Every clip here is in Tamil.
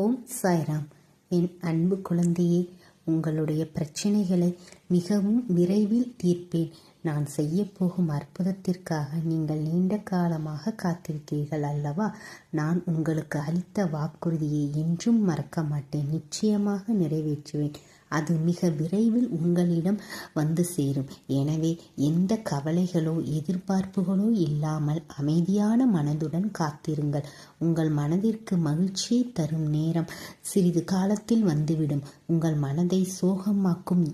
ஓம் சாய்ராம். என் அன்பு குழந்தையே, உங்களுடைய பிரச்சனைகளை மிகவும் விரைவில் தீர்ப்பேன். நான் செய்ய போகும் அற்புதத்திற்காக நீங்கள் நீண்ட காலமாக காத்திருக்கிறீர்கள் அல்லவா? நான் உங்களுக்கு அளித்த வாக்குறுதியை என்றும் மறக்க மாட்டேன். நிச்சயமாக நிறைவேற்றுவேன். அது மிக விரைவில் உங்களிடம் வந்து சேரும். எனவே எந்த கவலைகளோ எதிர்பார்ப்புகளோ இல்லாமல் அமைதியான மனதுடன் காத்திருங்கள். உங்கள் மனதிற்கு மகிழ்ச்சியை தரும் நேரம் சிறிது காலத்தில் வந்துவிடும். உங்கள் மனதை சோகமாக்கும்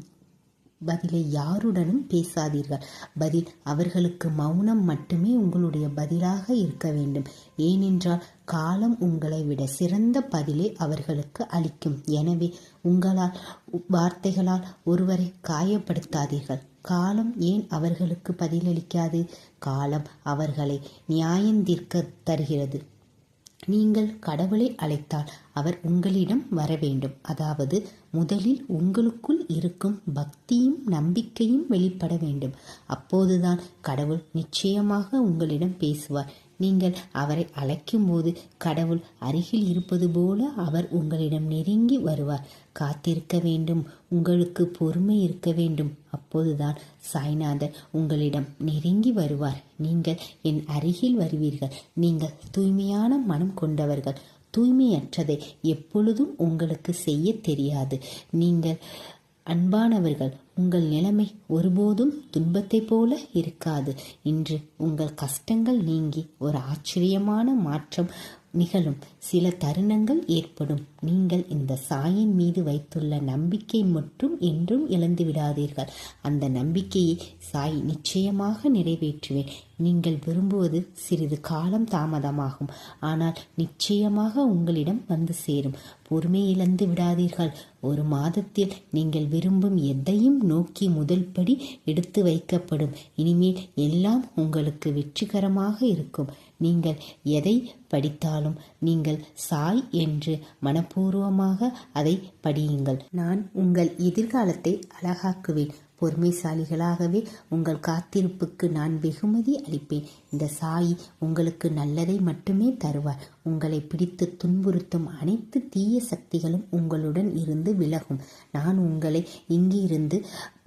பதிலை யாருடனும் பேசாதீர்கள். பதில் அவர்களுக்கு மௌனம் மட்டுமே உங்களுடைய பதிலாக இருக்க வேண்டும். ஏனென்றால் காலம் உங்களை விட சிறந்த பதிலை அவர்களுக்கு அளிக்கும். எனவே உங்களால் வார்த்தைகளால் ஒருவரை காயப்படுத்தாதீர்கள். காலம் ஏன் அவர்களுக்கு பதிலளிக்காது? காலம் அவர்களை நியாயந்தீர்க்க தருகிறது. நீங்கள் கடவுளை அழைத்தால் அவர் உங்களிடம் வர வேண்டும். அதாவது முதலில் உங்களுக்குள் இருக்கும் பக்தியும் நம்பிக்கையும் வெளிப்பட வேண்டும். அப்போதுதான் கடவுள் நிச்சயமாக உங்களிடம் பேசுவார். நீங்கள் அவரை அழைக்கும் போது கடவுள் அருகில் இருப்பது போல அவர் உங்களிடம் நெருங்கி வருவார். காத்திருக்க வேண்டும். உங்களுக்கு பொறுமை இருக்க வேண்டும். அப்போதுதான் சாய்நாதர் உங்களிடம் நெருங்கி வருவார். நீங்கள் என் அருகில் வருவீர்கள். நீங்கள் தூய்மையான மனம் கொண்டவர்கள். தூய்மையற்றதை எப்பொழுதும் உங்களுக்கு செய்ய தெரியாது. நீங்கள் அன்பானவர்கள். உங்கள் நிலைமை ஒருபோதும் துன்பத்தை போல இருக்காது. இன்று உங்கள் கஷ்டங்கள் நீங்கி ஒரு ஆச்சரியமான மாற்றம் நிகழும். சில தருணங்கள் ஏற்படும். நீங்கள் இந்த சாயின் மீது வைத்துள்ள நம்பிக்கை மட்டும் என்றும் இழந்து விடாதீர்கள். அந்த நம்பிக்கையை சாய் நிச்சயமாக நிறைவேற்றுவேன். நீங்கள் விரும்புவது சிறிது காலம் தாமதமாகும், ஆனால் நிச்சயமாக உங்களிடம் வந்து சேரும். பொறுமை இழந்து விடாதீர்கள். ஒரு மாதத்தில் நீங்கள் விரும்பும் எதையும் நோக்கி முதல் படி எடுத்து வைக்கப்படும். இனிமேல் எல்லாம் உங்களுக்கு வெற்றிகரமாக இருக்கும். நீங்கள் எதை படித்தாலும் நீங்கள் சாய் என்று மனப்பூர்வமாக அதை படியுங்கள். நான் உங்கள் எதிர்காலத்தை அழகாக்குவேன். பொறுமைசாலிகளாகவே உங்கள் காத்திருப்புக்கு நான் வெகுமதி அளிப்பேன். இந்த சாயி உங்களுக்கு நல்லதை மட்டுமே தருவார். உங்களை பிடித்து துன்புறுத்தும் அனைத்து தீய சக்திகளும் உங்களுடன் இருந்து விலகும். நான் உங்களை இங்கிருந்து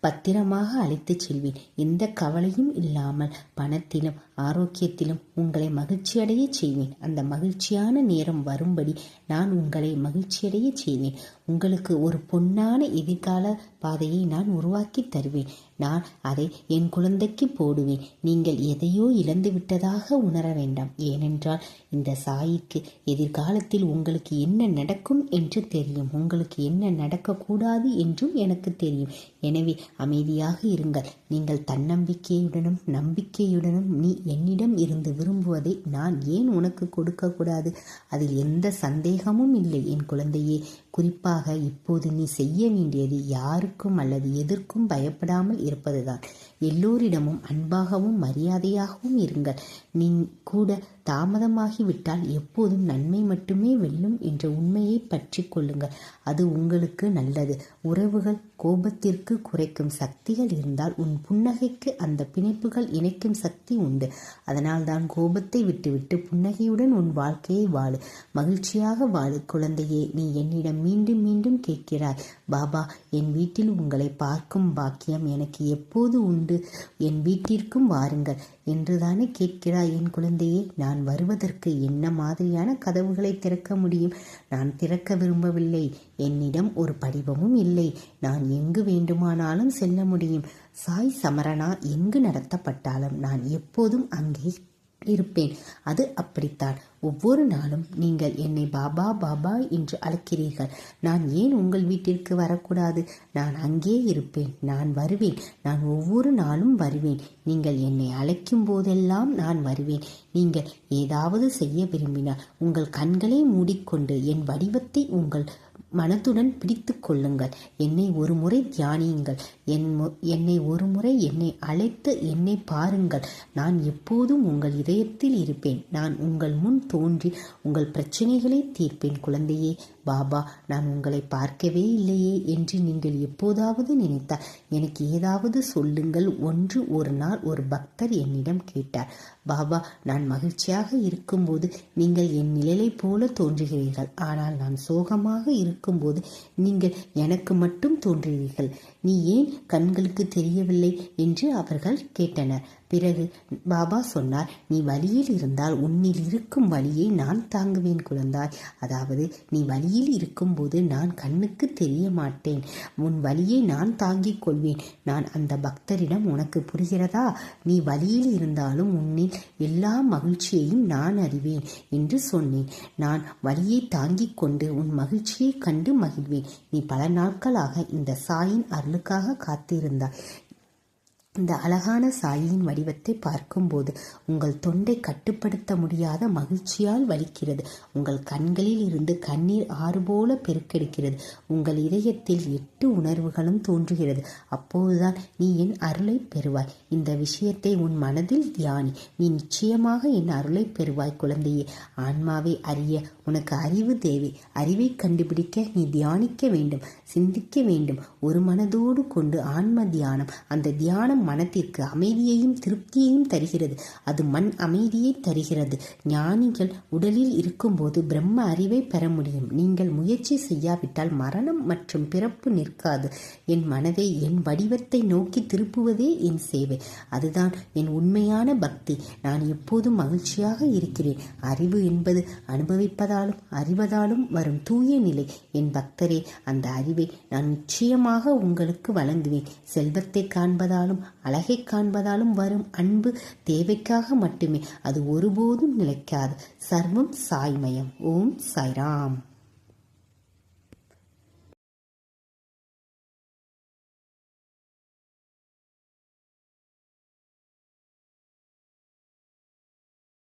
பத்திரமாக அழைத்துச் செல்வேன். எந்த கவலையும் இல்லாமல் பணத்திலும் ஆரோக்கியத்திலும் உங்களை மகிழ்ச்சியடைய செய்வேன். அந்த மகிழ்ச்சியான நேரம் வரும்படி நான் உங்களை மகிழ்ச்சியடைய செய்வேன். உங்களுக்கு ஒரு பொன்னான எதிர்கால பாதையை நான் உருவாக்கி தருவேன். நான் அதை என் குழந்தைக்கு போடுவேன். நீங்கள் எதையோ இழந்து விட்டதாக உணர வேண்டாம். ஏனென்றால் இந்த சாயிக்கு எதிர்காலத்தில் உங்களுக்கு என்ன நடக்கும் என்று தெரியும். உங்களுக்கு என்ன நடக்கக்கூடாது என்றும் எனக்கு தெரியும். எனவே அமைதியாக இருங்கள். நீங்கள் தன்னம்பிக்கையுடனும் நம்பிக்கையுடனும் நீ என்னிடம் இருந்து விரும்புவதை நான் ஏன் உனக்கு கொடுக்கக்கூடாது? அதில் எந்த சந்தேகமும் இல்லை என் குழந்தையே. குறிப்பாக இப்போது நீ செய்ய வேண்டியது யாருக்கும் அல்லது எதற்கும் பயப்படாமல் இருப்பதுதான். எல்லோரிடமும் அன்பாகவும் மரியாதையாகவும் இருங்கள். நீ கூட தாமதமாகிவிட்டால் எப்போதும் நன்மை மட்டுமே வெல்லும் என்ற உண்மையை பற்றி கொள்ளுங்கள். அது உங்களுக்கு நல்லது. உறவுகள் கோபத்திற்கு குறைக்கும் சக்திகள் இருந்தால் உன் புன்னகைக்கு அந்த பிணைப்புகள் இணைக்கும் சக்தி உண்டு. அதனால்தான் கோபத்தை விட்டுவிட்டு புன்னகையுடன் உன் வாழ்க்கையை வாழு. மகிழ்ச்சியாக வாழு. குழந்தையே, நீ என்னிடம் மீண்டும் மீண்டும் கேட்கிறாய், பாபா, என் வீட்டில் உங்களை பார்க்கும் பாக்கியம் எனக்கு எப்போது உண்டு? என் வீட்டிற்கும் வாருங்கள் என்றுதானே கேட்கிறாய் என் குழந்தையே. நான் வருவதற்கு என்ன மாதிரியான கதவுகளை திறக்க முடியும்? நான் திறக்க விரும்பவில்லை. என்னிடம் ஒரு படிவமும் இல்லை. நான் எங்கு வேண்டுமானாலும் செல்ல முடியும். சாய் சமரனா எங்கு நடத்தப்பட்டாலும் நான் எப்போதும் அங்கே இருப்பேன். அது அப்படித்தான். ஒவ்வொரு நாளும் நீங்கள் என்னை பாபா பாபா என்று அழைக்கிறீர்கள். நான் ஏன் உங்கள் வீட்டிற்கு வரக்கூடாது? நான் அங்கே இருப்பேன். நான் வருவேன். நான் ஒவ்வொரு நாளும் வருவேன். நீங்கள் என்னை அழைக்கும் போதெல்லாம் நான் வருவேன். நீங்கள் ஏதாவது செய்ய விரும்பினால் உங்கள் கண்களை மூடிக்கொண்டு என் வடிவத்தை உங்கள் மனத்துடன் பிடித்து கொள்ளுங்கள். என்னை ஒரு முறை தியானியுங்கள். என்னை ஒரு முறை என்னை அழைத்து என்னை பாருங்கள். நான் எப்போதும் உங்கள் இதயத்தில் இருப்பேன். நான் உங்கள் முன் தோன்றி உங்கள் பிரச்சனைகளை தீர்ப்பேன். குழந்தையே, பாபா, நான் உங்களை பார்க்கவே இல்லையே என்று நீங்கள் எப்போதாவது நினைத்தால் எனக்கு ஏதாவது சொல்லுங்கள். ஒரு நாள் ஒரு பக்தர் என்னிடம் கேட்டார், பாபா, நான் மகிழ்ச்சியாக இருக்கும்போது நீங்கள் என் நிழலை போல தோன்றுகிறீர்கள். ஆனால் நான் சோகமாக இருக்கும்போது நீங்கள் எனக்கு மட்டும் தோன்றுகிறீர்கள். நீ ஏன் கண்களுக்கு தெரியவில்லை என்று அவர்கள் கேட்டனர். பிறகு பாபா சொன்னார், நீ வலியில் இருந்தால் உன்னில் இருக்கும் வலியை நான் தாங்குவேன் குழந்தாய். அதாவது நீ வலியில் இருக்கும்போது நான் கண்ணுக்கு தெரிய மாட்டேன். உன் வலியை நான் தாங்கிக் கொள்வேன். நான் அந்த பக்தரிடம், உனக்கு புரிகிறதா? நீ வலியில் இருந்தாலும் உன்னில் எல்லா மகிழ்ச்சியையும் நான் அறிவேன் என்று சொன்னேன். நான் வலியை தாங்கிக் கொண்டு உன் மகிழ்ச்சியை கண்டு மகிழ்வேன். நீ பல நாட்களாக இந்த சாயின் அருளுக்காக காத்திருந்தாய். இந்த அழகான சாயின் வடிவத்தை பார்க்கும்போது உங்கள் தொண்டை கட்டுப்படுத்த முடியாத மகிழ்ச்சியால் வலிக்கிறது. உங்கள் கண்களில் இருந்து கண்ணீர் ஆறு போல பெருக்கெடுக்கிறது. உங்கள் இதயத்தில் 8 உணர்வுகளும் தோன்றுகிறது. அப்போதுதான் நீ என் அருளை பெறுவாய். இந்த விஷயத்தை உன் மனதில் தியானி. நீ நிச்சயமாக என் அருளை பெறுவாய் குழந்தையே. ஆன்மாவை அறிய உனக்கு அறிவு தேவை. அறிவை கண்டுபிடிக்க நீ தியானிக்க வேண்டும், சிந்திக்க வேண்டும். ஒரு மனதோடு கொண்டு ஆன்ம தியானம். அந்த தியானம் மனத்திற்கு அமைதியையும் திருப்தியையும் தருகிறது. அது மண் அமைதியை தருகிறது. ஞானிகள் உடலில் இருக்கும்போது பிரம்ம அறிவை பெற முடியும். நீங்கள் முயற்சி செய்யாவிட்டால் மரணம் மற்றும் பிறப்பு நிற்காது. என் மனதை என் வடிவத்தை நோக்கி திருப்புவதே என் சேவை. அதுதான் என் உண்மையான பக்தி. நான் எப்போதும் மகிழ்ச்சியாக இருக்கிறேன். அறிவு என்பது அனுபவிப்பதாலும் அறிவதாலும் வரும் தூய நிலை. என் பக்தரே, அந்த அறிவை நான் நிச்சயமாக உங்களுக்கு வழங்குவேன். செல்வத்தை காண்பதாலும் அழகை காண்பதாலும் வரும் அன்பு தேவைக்காக மட்டுமே. அது ஒருபோதும் நிலைக்காது. சர்வம் சாய்மயம். ஓம் சாய்ராம்.